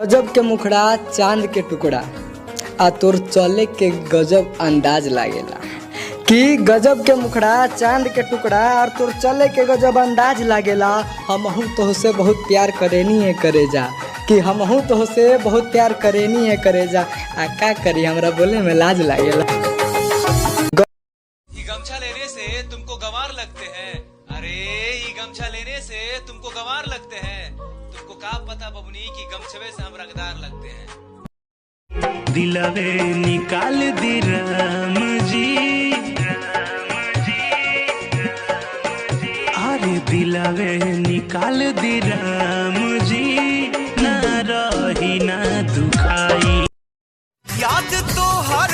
गजब के मुखड़ा चांद के टुकड़ा आ तोर चले के गजब अंदाज लागेला। कि गजब के मुखड़ा चांद के टुकड़ा और तोर चले के गजब अंदाज लागेला। हमहू तोहसे बहुत प्यार करेनी है करे जा, कि हमहू तोहसे बहुत प्यार करेनी है करे जा। आ का करी हमरा बोले में लाज लागेला। गमछा लेने से तुमको गंवार लगते हैं, अरे ये गमछा लेने से तुमको गंवार लगते हैं। तुमको का पता बबुनी की गमछवे से हम रंगदार लगते हैं। दिलवे निकाल दी राम जी, अरे दिलवे निकाल दी राम जी, ना रही ना दुखाई। याद तो हर